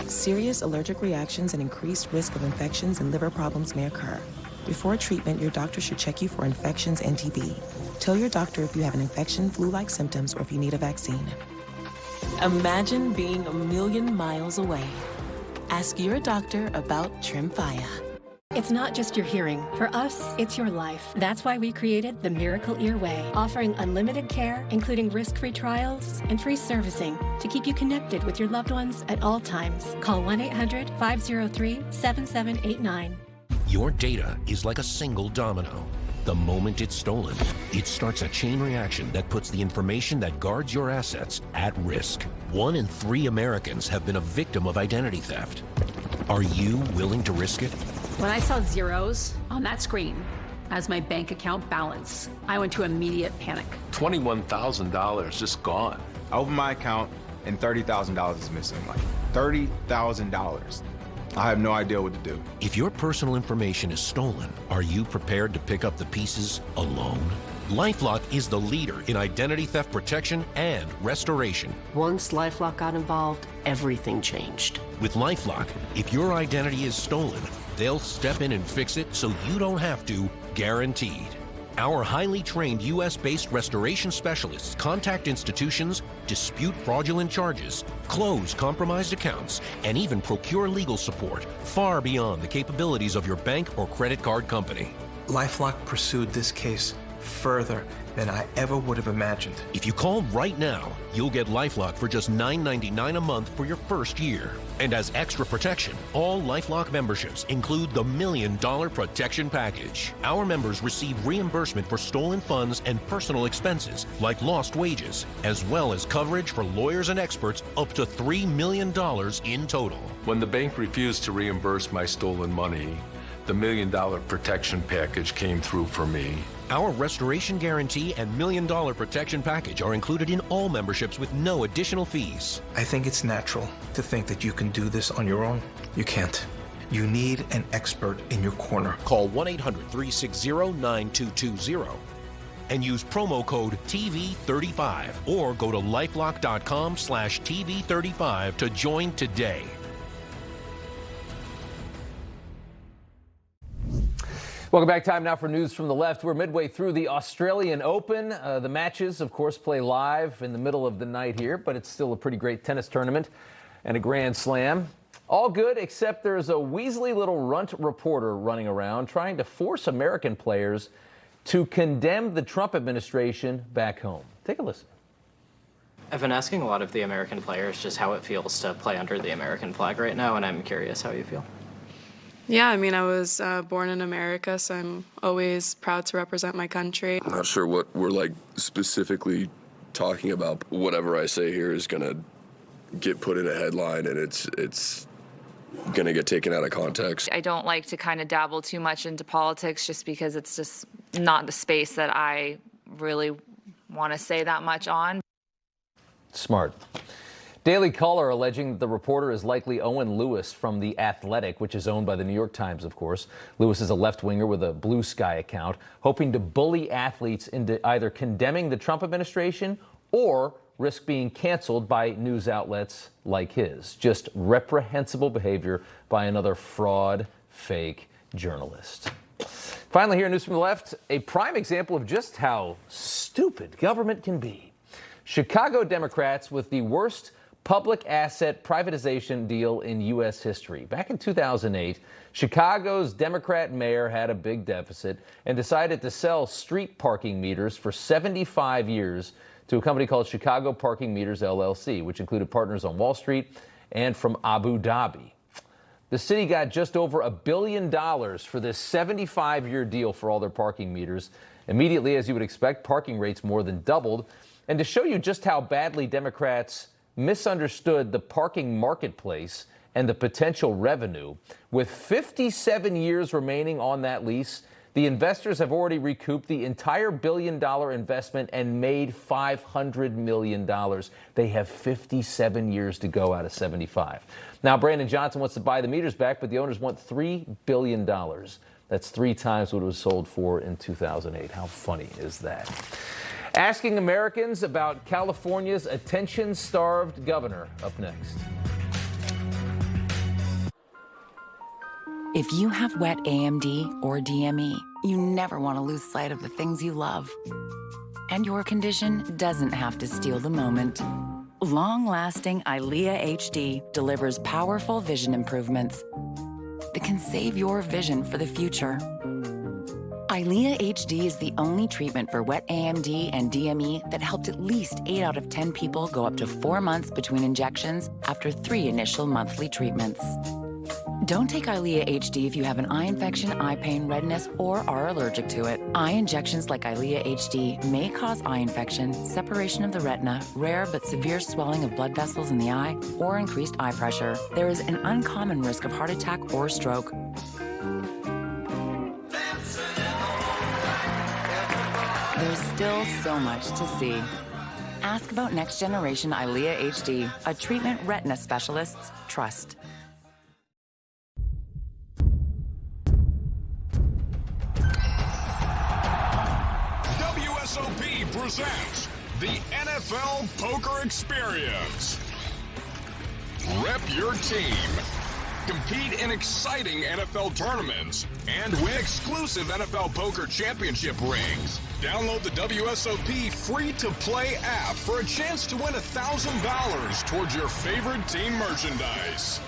Serious allergic reactions and increased risk of infections and liver problems may occur. Before treatment, your doctor should check you for infections and TB. Tell your doctor if you have an infection, flu-like symptoms, or if you need a vaccine. Imagine being 1,000,000 miles away. Ask your doctor about Tremfya. It's not just your hearing. For us, it's your life. That's why we created the Miracle Ear Way, offering unlimited care, including risk-free trials and free servicing to keep you connected with your loved ones at all times. Call 1-800-503-7789. Your data is like a single domino. The moment it's stolen, it starts a chain reaction that puts the information that guards your assets at risk. 1 in 3 Americans have been a victim of identity theft. Are you willing to risk it? When I saw zeros on that screen as my bank account balance, I went to immediate panic. $21,000 just gone. I opened my account and $30,000 is missing. Like $30,000. I have no idea what to do. If your personal information is stolen, are you prepared to pick up the pieces alone? LifeLock is the leader in identity theft protection and restoration. Once LifeLock got involved, everything changed. With LifeLock, if your identity is stolen, they'll step in and fix it so you don't have to, guaranteed. Our highly trained U.S.-based restoration specialists contact institutions, dispute fraudulent charges, close compromised accounts, and even procure legal support far beyond the capabilities of your bank or credit card company. LifeLock pursued this case further than I ever would have imagined. If you call right now, you'll get LifeLock for just $9.99 a month for your first year. And as extra protection, all LifeLock memberships include the $1 Million Protection Package. Our members receive reimbursement for stolen funds and personal expenses, like lost wages, as well as coverage for lawyers and experts up to $3 million in total. When the bank refused to reimburse my stolen money, the $1 Million Protection Package came through for me. Our Restoration Guarantee and $1 Million Protection Package are included in all memberships with no additional fees. I think it's natural to think that you can do this on your own. You can't. You need an expert in your corner. Call 1-800-360-9220 and use promo code TV35 or go to lifelock.com/TV35 to join today. Welcome back. Time now for news from the left. We're midway through the Australian Open. The matches, of course, play live in the middle of the night here, but it's still a pretty great tennis tournament and a Grand Slam. All good, except there's a Weasley little runt reporter running around trying to force American players to condemn the Trump administration back home. Take a listen. I've been asking a lot of the American players just how it feels to play under the American flag right now, and I'm curious how you feel. Yeah, I mean, I was born in America, so I'm always proud to represent my country. I'm not sure what we're like specifically talking about. Whatever I say here is gonna get put in a headline, and it's gonna get taken out of context. I don't like to kind of dabble too much into politics just because it's just not the space that I really want to say that much on. Smart. Daily Caller alleging that the reporter is likely Owen Lewis from The Athletic, which is owned by the New York Times, of course. Lewis is a left-winger with a Blue Sky account, hoping to bully athletes into either condemning the Trump administration or risk being canceled by news outlets like his. Just reprehensible behavior by another fraud, fake journalist. Finally, here in News from the Left, a prime example of just how stupid government can be. Chicago Democrats with the worst public asset privatization deal in U.S. history. Back in 2008, Chicago's Democrat mayor had a big deficit and decided to sell street parking meters for 75 years to a company called Chicago Parking Meters, LLC, which included partners on Wall Street and from Abu Dhabi. The city got just over $1 billion for this 75-year deal for all their parking meters. Immediately, as you would expect, parking rates more than doubled. And to show you just how badly Democrats misunderstood the parking marketplace and the potential revenue, with 57 years remaining on that lease, the investors have already recouped the entire $1 billion investment and made $500 million. They have 57 years to go out of 75. Now, Brandon Johnson wants to buy the meters back, but the owners want $3 billion. That's 3 times what it was sold for in 2008. How funny is that? Asking Americans about California's attention-starved governor. Up next. If you have wet AMD or DME, you never want to lose sight of the things you love. And your condition doesn't have to steal the moment. Long-lasting EYLEA HD delivers powerful vision improvements that can save your vision for the future. EYLEA HD is the only treatment for wet AMD and DME that helped at least 8 out of 10 people go up to 4 months between injections after 3 initial monthly treatments. Don't take EYLEA HD if you have an eye infection, eye pain, redness, or are allergic to it. Eye injections like EYLEA HD may cause eye infection, separation of the retina, rare but severe swelling of blood vessels in the eye, or increased eye pressure. There is an uncommon risk of heart attack or stroke. There's still so much to see. Ask about next generation EYLEA HD, a treatment retina specialists trust. WSOP presents the NFL Poker Experience. Rep your team. compete in exciting NFL tournaments, and win exclusive NFL Poker Championship rings. Download the WSOP free-to-play app for a chance to win $1,000 towards your favorite team merchandise.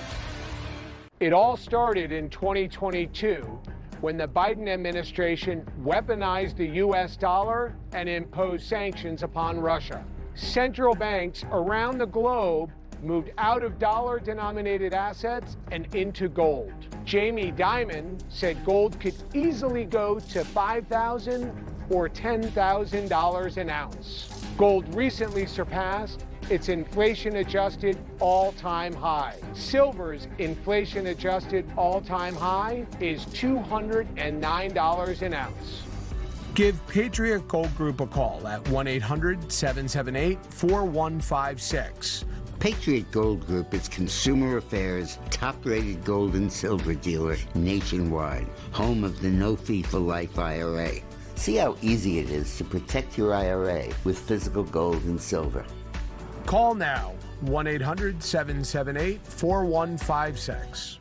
It all started in 2022 when the Biden administration weaponized the U.S. dollar and imposed sanctions upon Russia. Central banks around the globe moved out of dollar-denominated assets and into gold. Jamie Dimon said gold could easily go to $5,000 or $10,000 an ounce. Gold recently surpassed its inflation-adjusted all-time high. Silver's inflation-adjusted all-time high is $209 an ounce. Give Patriot Gold Group a call at 1-800-778-4156. Patriot Gold Group is Consumer Affairs' top-rated gold and silver dealer nationwide, home of the No Fee for Life IRA. See how easy it is to protect your IRA with physical gold and silver. Call now, 1-800-778-4156.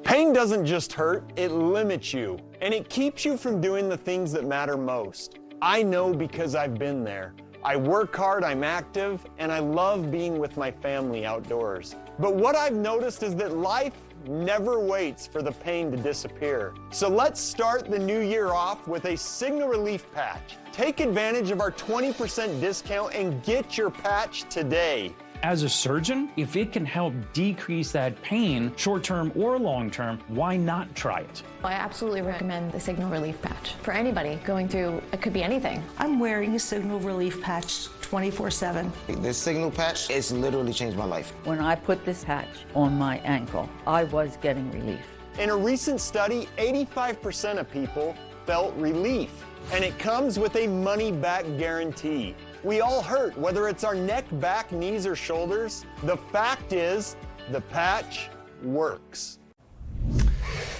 Pain doesn't just hurt, it limits you, and it keeps you from doing the things that matter most. I know because I've been there. I work hard, I'm active, and I love being with my family outdoors. But what I've noticed is that life never waits for the pain to disappear. So let's start the new year off with a Signal Relief patch. Take advantage of our 20% discount and get your patch today. As a surgeon, if it can help decrease that pain, short-term or long-term, why not try it? I absolutely recommend the Signal Relief patch for anybody going through, it could be anything. I'm wearing a Signal Relief patch 24/7. This Signal patch, it's literally changed my life. When I put this patch on my ankle, I was getting relief. In a recent study, 85% of people felt relief, and it comes with a money-back guarantee. We all hurt, whether it's our neck, back, knees, or shoulders. The fact is, the patch works.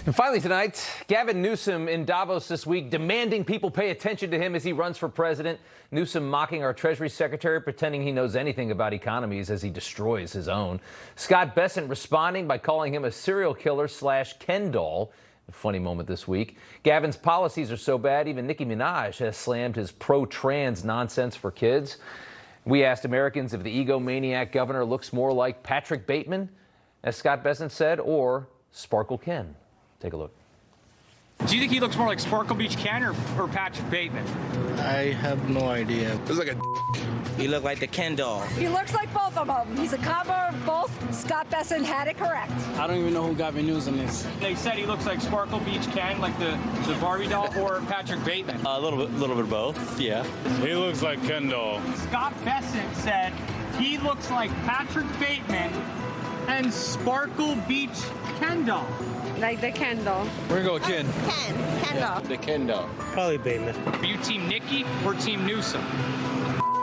And finally tonight, Gavin Newsom in Davos this week demanding people pay attention to him as he runs for president. Newsom mocking our Treasury Secretary, pretending he knows anything about economies as he destroys his own. Scott Bessent responding by calling him a serial killer / Ken doll. A funny moment this week. Gavin's policies are so bad, even Nicki Minaj has slammed his pro-trans nonsense for kids. We asked Americans if the egomaniac governor looks more like Patrick Bateman, as Scott Bessent said, or Sparkle Ken. Take a look. Do you think he looks more like Sparkle Beach Ken or Patrick Bateman? I have no idea. Looks like a. He looked like the Ken doll. He looks like both of them. He's a combo of both. Scott Bessent had it correct. I don't even know who Gavin Newsom is. They said he looks like Sparkle Beach Ken, like the Barbie doll, or Patrick Bateman. A little bit of both. Yeah. He looks like Ken doll. Scott Bessent said he looks like Patrick Bateman and Sparkle Beach Ken doll. Like the Ken doll. We're gonna go with Ken. Ken doll. The Ken doll. Probably Bateman. Are you Team Nicki or Team Newsom?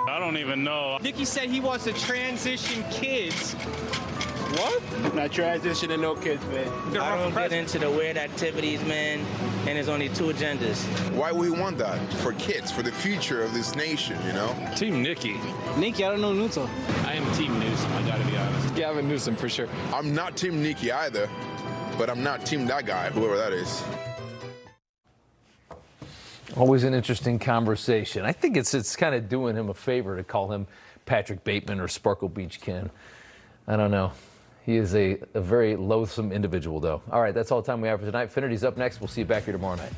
I don't even know. Nicki said he wants to transition kids. What? Not transitioning no kids, man. I don't get into the weird activities, man, and there's only two agendas. Why we want that? For kids, for the future of this nation, you know? Team Nicki. Nicki, I don't know Newsom. I am Team Newsom, I gotta be honest. Gavin Newsom for sure. I'm not Team Nicki either, but I'm not Team that guy, whoever that is. Always an interesting conversation. I think it's kind of doing him a favor to call him Patrick Bateman or Sparkle Beach Ken. I don't know. He is a very loathsome individual, though. All right, that's all the time we have for tonight. Finity's up next. We'll see you back here tomorrow night.